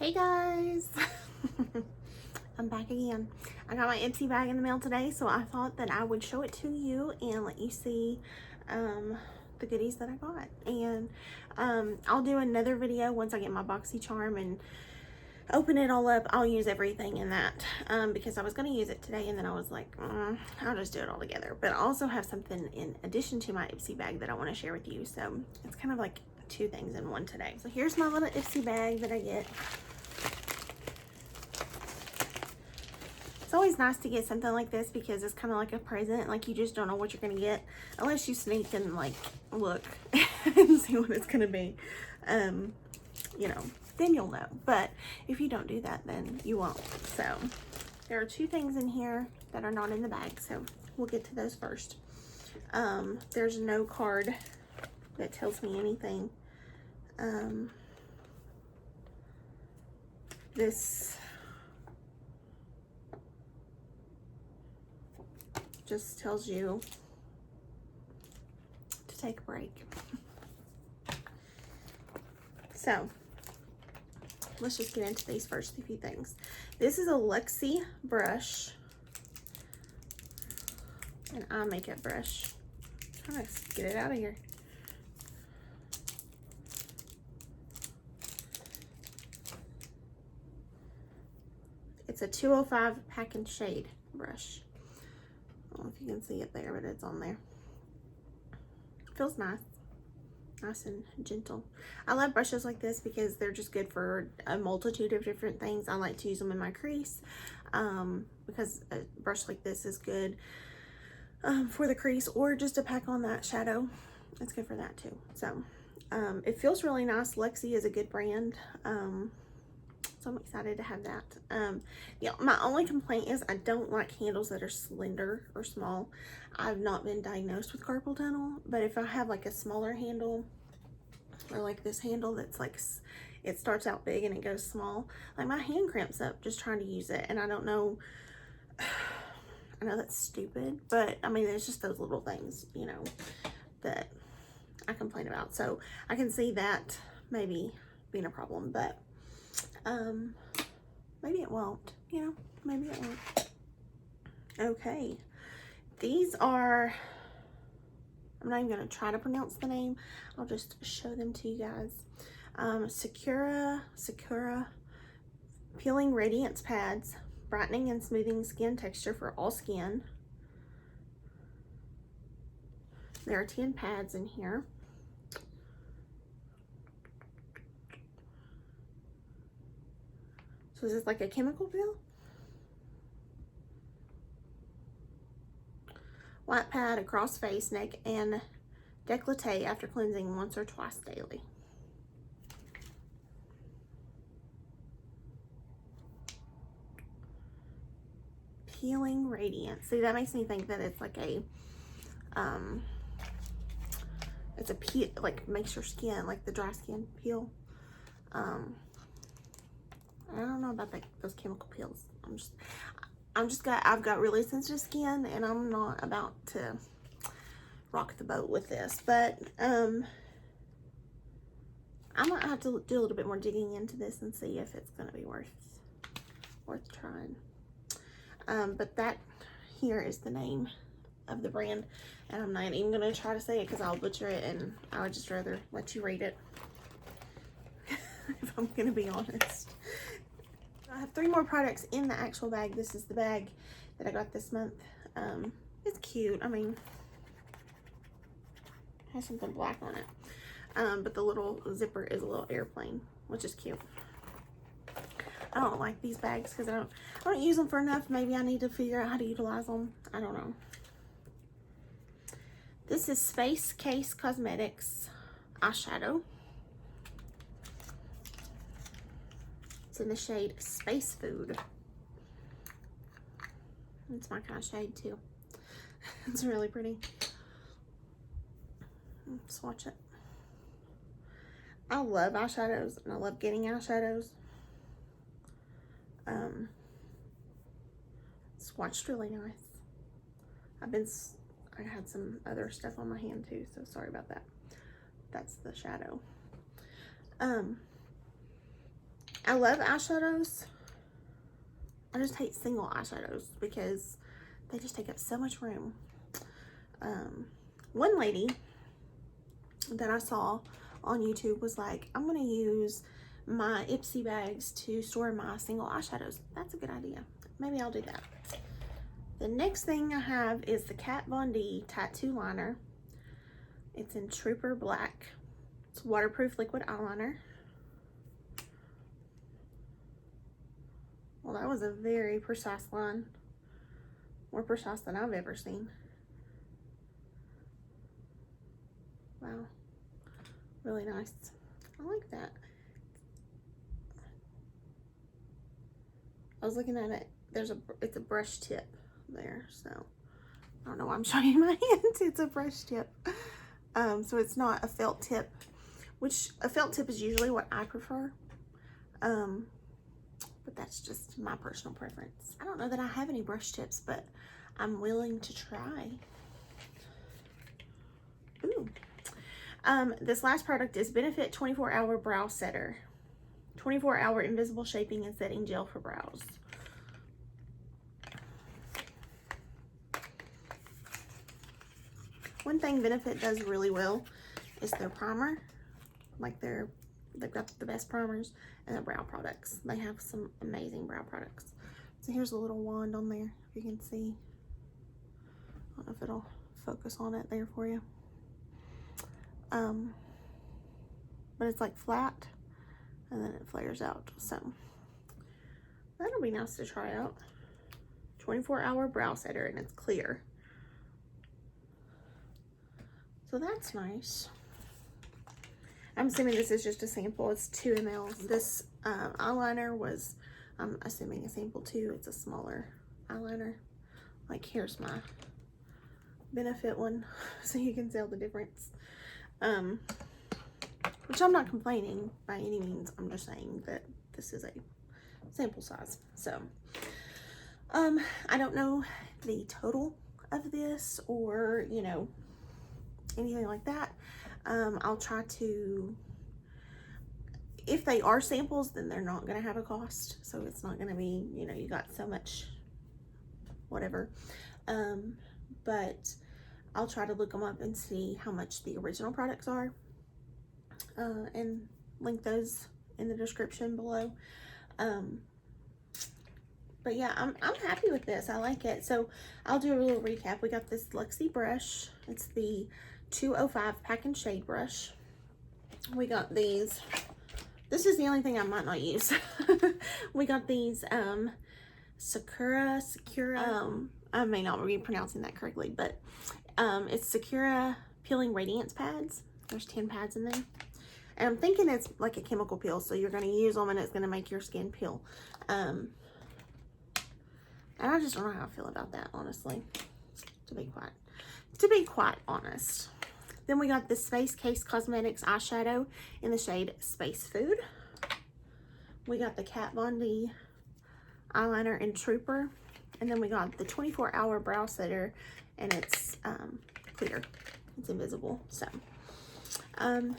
Hey guys, I'm back again. I got my Ipsy bag in the mail today, so I thought that I would show it to you and let you see the goodies that I got. And I'll do another video once I get my BoxyCharm and open it all up. I'll use everything in that because I was going to use it today, and then I was like, I'll just do it all together. But I also have something in addition to my Ipsy bag that I want to share with you, so it's kind of like two things in one today. So here's my little Ipsy bag that I get. It's always nice to get something like this because it's kind of like a present. Like, you just don't know what you're going to get unless you sneak and like look and see what it's going to be. You know, then you'll know. But if you don't do that, then you won't. So there are two things in here that are not in the bag, so we'll get to those first. There's no card that tells me anything. This just tells you to take a break. So let's just get into these first few things. This is a Luxie brush, an eye makeup brush. I'm trying to get it out of here. It's a 205 Pack and Shade brush. I don't know if you can see it there, but it's on there. Feels nice. Nice and gentle. I love brushes like this because they're just good for a multitude of different things. I like to use them in my crease because a brush like this is good for the crease, or just to pack on that shadow. It's good for that too. So it feels really nice. Luxie is a good brand. So I'm excited to have that. Yeah, my only complaint is I don't like handles that are slender or small. I've not been diagnosed with carpal tunnel, but if I have like a smaller handle, or like this handle that's like, it starts out big and it goes small, like my hand cramps up just trying to use it. And I don't know, I know that's stupid, but I mean, there's just those little things, you know, that I complain about. So I can see that maybe being a problem, but maybe it won't, you know, maybe it won't. Okay, these are, I'm not even gonna try to pronounce the name, I'll just show them to you guys. Sakura Peeling Radiance Pads, brightening and smoothing skin texture for all skin. There are 10 pads in here. So is this like a chemical peel? White pad across face, neck, and décolleté after cleansing once or twice daily. Peeling Radiance. See, that makes me think that it's like a, it's a peel, like makes your skin, like the dry skin peel. I don't know about those chemical peels. I've got really sensitive skin, and I'm not about to rock the boat with this, but I might have to do a little bit more digging into this and see if it's gonna be worth trying. But that here is the name of the brand, and I'm not even gonna try to say it because I'll butcher it, and I would just rather let you read it if I'm gonna be honest. I have 3 more products in the actual bag. This is the bag that I got this month. It's cute. I mean, it has something black on it. But the little zipper is a little airplane, which is cute. I don't like these bags because I don't use them for enough. Maybe I need to figure out how to utilize them. I don't know. This is Space Case Cosmetics eyeshadow. In the shade Space Food. It's my kind of shade too. It's really pretty. Swatch it. I love eyeshadows, and I love getting eyeshadows. Swatched really nice. I had some other stuff on my hand too, so sorry about that. That's the shadow. I love eyeshadows. I just hate single eyeshadows because they just take up so much room. One lady that I saw on YouTube was like, I'm gonna use my Ipsy bags to store my single eyeshadows. That's a good idea. Maybe I'll do that. The next thing I have is the Kat Von D tattoo liner. It's in Trooper Black. It's waterproof liquid eyeliner. Well, that was a very precise line. More precise than I've ever seen. Wow. Really nice. I like that. I was looking at it. It's a brush tip there, so I don't know why I'm showing you my hands. It's a brush tip. So it's not a felt tip, which a felt tip is usually what I prefer. But that's just my personal preference. I don't know that I have any brush tips, but I'm willing to try. Ooh. This last product is Benefit 24-Hour Brow Setter. 24-hour invisible shaping and setting gel for brows. One thing Benefit does really well is their primer. Like they've got the best primers, and their brow products. They have some amazing brow products. So here's a little wand on there, if you can see. I don't know if it'll focus on it there for you. But it's like flat, and then it flares out. So that'll be nice to try out. 24-hour brow setter, and it's clear. So that's nice. I'm assuming this is just a sample. It's 2 ml. This eyeliner was, I'm assuming, a sample too. It's a smaller eyeliner. Like, here's my Benefit one, so you can tell the difference. Which I'm not complaining by any means. I'm just saying that this is a sample size. So, I don't know the total of this or, you know, anything like that. I'll try to, if they are samples, then they're not going to have a cost. So it's not going to be, you know, you got so much, whatever. But I'll try to look them up and see how much the original products are. And link those in the description below. But yeah, I'm happy with this. I like it. So I'll do a little recap. We got this Luxie brush. It's the 205 Pack and Shade brush. We got these. This is the only thing I might not use. We got these Sakura. I may not be pronouncing that correctly, but it's Sakura peeling radiance pads. There's 10 pads in there. And I'm thinking it's like a chemical peel, so you're going to use them and it's going to make your skin peel. And I just don't know how I feel about that, honestly, to be quite honest. Then we got the Space Case Cosmetics eyeshadow in the shade Space Food. We got the Kat Von D eyeliner in Trooper. And then we got the 24-hour brow setter, and it's clear. It's invisible. So, but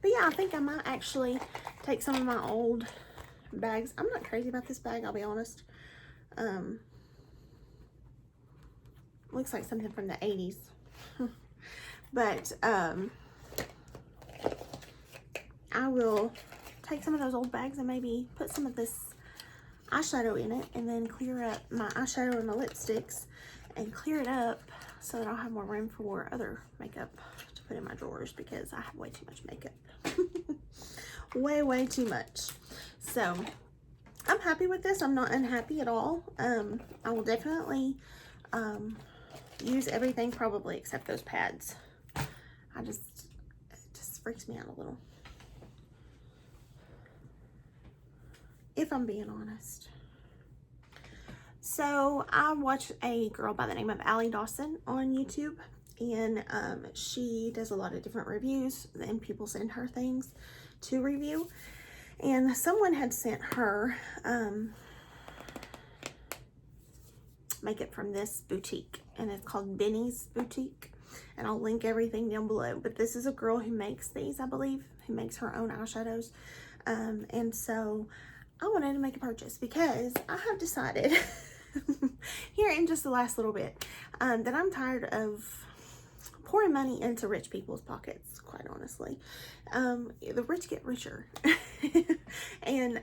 yeah, I think I might actually take some of my old bags. I'm not crazy about this bag, I'll be honest. Looks like something from the 80s. But I will take some of those old bags and maybe put some of this eyeshadow in it, and then clear up my eyeshadow and my lipsticks and clear it up so that I'll have more room for other makeup to put in my drawers, because I have way too much makeup. way too much. So I'm happy with this. I'm not unhappy at all. I will definitely use everything probably except those pads. It just freaks me out a little, if I'm being honest. So I watch a girl by the name of Allie Dawson on YouTube, and she does a lot of different reviews, and people send her things to review. And someone had sent her makeup from this boutique, and it's called Benni's Boutique, and I'll link everything down below. But this is a girl who makes these, I believe, who makes her own eyeshadows. And so I wanted to make a purchase because I have decided here in just the last little bit that I'm tired of pouring money into rich people's pockets, quite honestly. The rich get richer. And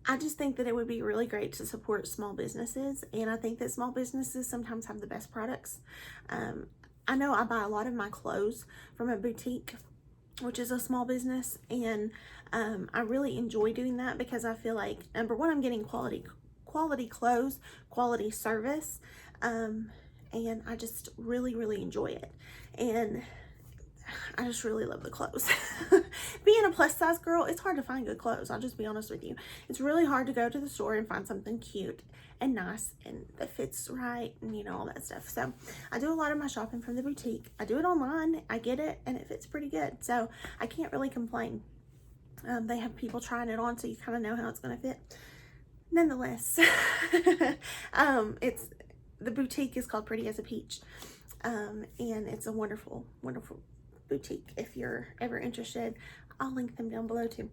I just think that it would be really great to support small businesses, and I think that small businesses sometimes have the best products. I know I buy a lot of my clothes from a boutique, which is a small business, and I really enjoy doing that because I feel like, number one, I'm getting quality clothes, quality service, and I just really enjoy it. And I just really love the clothes. Being a plus size girl, it's hard to find good clothes. I'll just be honest with you. It's really hard to go to the store and find something cute and nice and that fits right and, you know, all that stuff. So I do a lot of my shopping from the boutique. I do it online. I get it and it fits pretty good. So I can't really complain. They have people trying it on, so you kind of know how it's going to fit. Nonetheless, the boutique is called Pretty as a Peach. And it's a wonderful boutique. If you're ever interested, I'll link them down below too.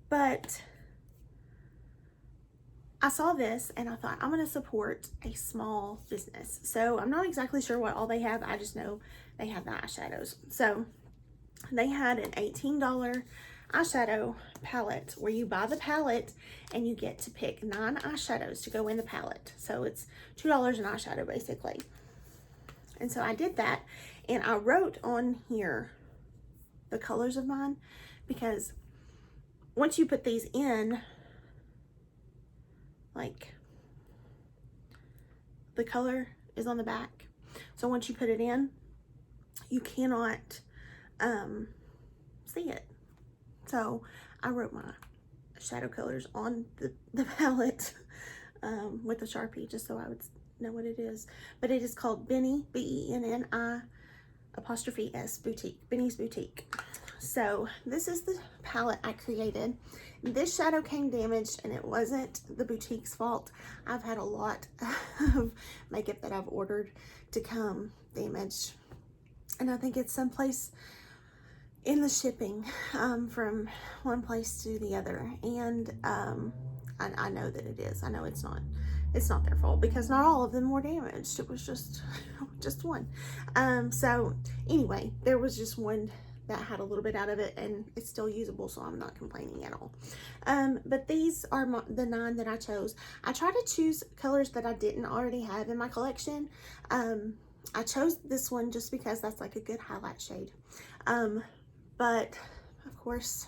But I saw this and I thought, I'm going to support a small business. So I'm not exactly sure what all they have. I just know they have the eyeshadows. So they had an $18 eyeshadow palette where you buy the palette and you get to pick 9 eyeshadows to go in the palette. So it's $2 an eyeshadow basically. And so I did that, and I wrote on here the colors of mine, because once you put these in, like, the color is on the back. So once you put it in, you cannot see it. So I wrote my shadow colors on the palette with a Sharpie, just so I would know what it is. But it is called Benni, BENNI''S Boutique, Benni's Boutique. So this is the palette I created. This shadow came damaged, and it wasn't the boutique's fault. I've had a lot of makeup that I've ordered to come damaged, and I think it's someplace in the shipping from one place to the other. And I know that it is. I know it's not their fault, because not all of them were damaged. It was just one. So anyway, there was just one that had a little bit out of it, and it's still usable, so I'm not complaining at all. But these are the 9 that I chose. I try to choose colors that I didn't already have in my collection. I chose this one just because that's like a good highlight shade. But of course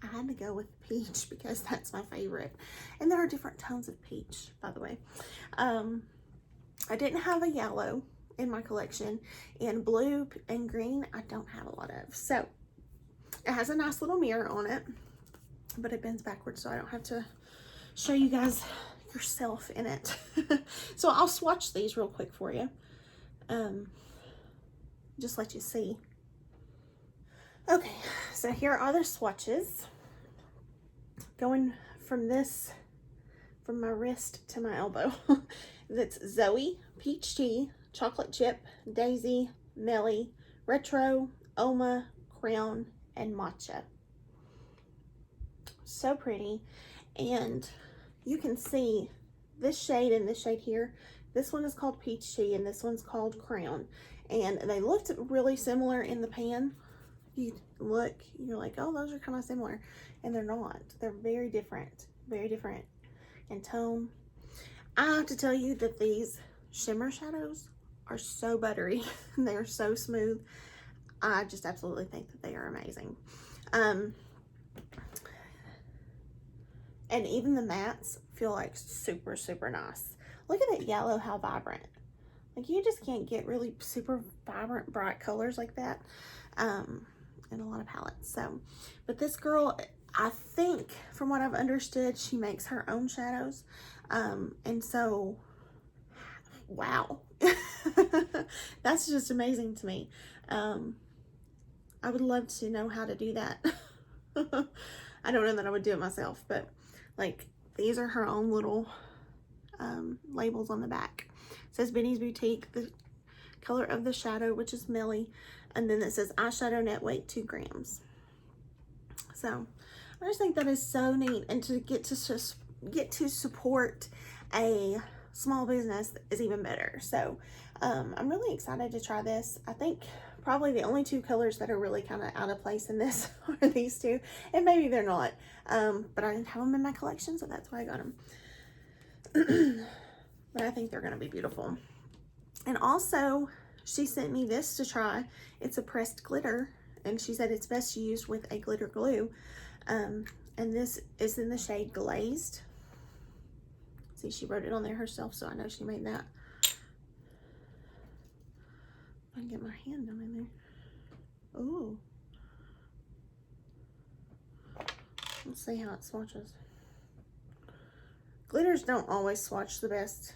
I had to go with peach because that's my favorite. And there are different tones of peach, by the way. I didn't have a yellow in my collection, and blue and green I don't have a lot of. So it has a nice little mirror on it, but it bends backwards, so I don't have to show you guys yourself in it. So I'll swatch these real quick for you. Just let you see. Okay, so here are the swatches. Going from my wrist to my elbow. That's Zoe, Peach Tea, Chocolate Chip, Daisy, Melly, Retro, Oma, Crown, and Matcha. So pretty. And you can see this shade and this shade here. This one is called Peach Tea and this one's called Crown. And they looked really similar in the pan. You look, you're like, oh, those are kind of similar. And they're not. They're very different in tone. I have to tell you that these shimmer shadows are so buttery. They're so smooth. I just absolutely think that they are amazing. And even the mattes feel like super nice. Look at that yellow, how vibrant. Like, you just can't get really super vibrant, bright colors like that in a lot of palettes. So, but this girl, I think, from what I've understood, she makes her own shadows. And so, wow. That's just amazing to me. I would love to know how to do that. I don't know that I would do it myself, but like, these are her own little labels on the back. It says Benni's Boutique, the color of the shadow, which is Melly, and then it says eyeshadow net weight 2 grams. So I just think that is so neat, and to get to support a small business is even better. So I'm really excited to try this. I think probably the only 2 colors that are really kind of out of place in this are these 2, and maybe they're not, but I didn't have them in my collection, so that's why I got them. But I think they're going to be beautiful. And also, she sent me this to try. It's a pressed glitter, and she said it's best used with a glitter glue. And this is in the shade Glazed. See, she wrote it on there herself, so I know she made that. I can get my hand down in there. Ooh. Let's see how it swatches. Glitters don't always swatch the best.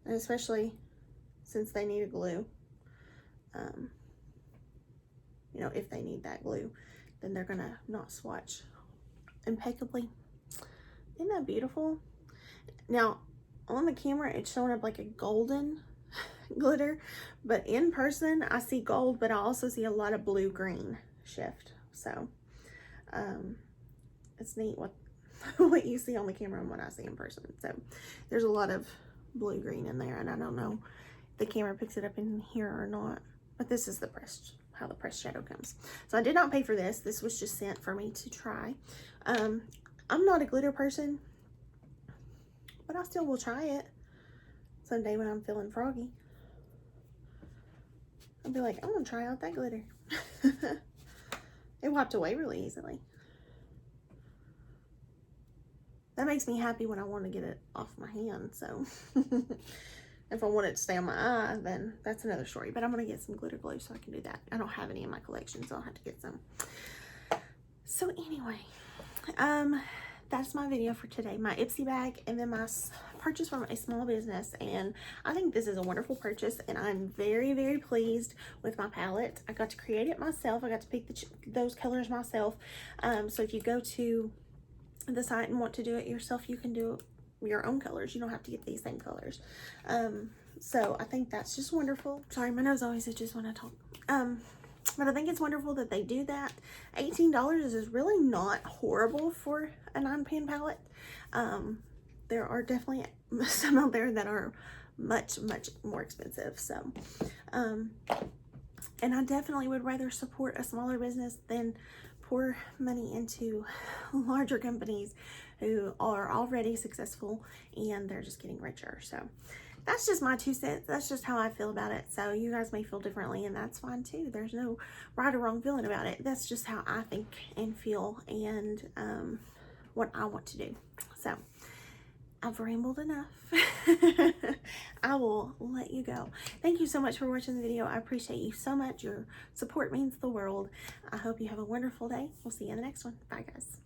And especially since they need a glue. You know, if they need that glue, then they're gonna not swatch impeccably. Isn't that beautiful? Now, on the camera, it's showing up like a golden glitter, but in person, I see gold, but I also see a lot of blue-green shift. So, it's neat what what you see on the camera and what I see in person. So, there's a lot of blue-green in there, and I don't know if the camera picks it up in here or not, but this is the pressed, how the pressed shadow comes. So I did not pay for this. This was just sent for me to try. I'm not a glitter person, but I still will try it someday when I'm feeling froggy. I'll be like, I'm gonna try out that glitter. It wiped away really easily. That makes me happy when I want to get it off my hand. So if I want it to stay on my eye, then that's another story. But I'm going to get some glitter glue so I can do that. I don't have any in my collection, so I'll have to get some. So anyway, that's my video for today. My Ipsy bag, and then my purchase from a small business. And I think this is a wonderful purchase, and I'm very, very pleased with my palette. I got to create it myself. I got to pick those colors myself. So if you go to the site and want to do it yourself, you can do your own colors. You don't have to get these same colors. So I think that's just wonderful. Sorry, my nose always itches when I talk. But I think it's wonderful that they do that. $18 is really not horrible for a 9-pan palette. There are definitely some out there that are much, much more expensive. So, and I definitely would rather support a smaller business than pour money into larger companies who are already successful and they're just getting richer. So that's just my 2 cents. That's just how I feel about it. So you guys may feel differently, and that's fine too. There's no right or wrong feeling about it. That's just how I think and feel, and what I want to do. So I've rambled enough. I will let you go. Thank you so much for watching the video. I appreciate you so much. Your support means the world. I hope you have a wonderful day. We'll see you in the next one. Bye, guys.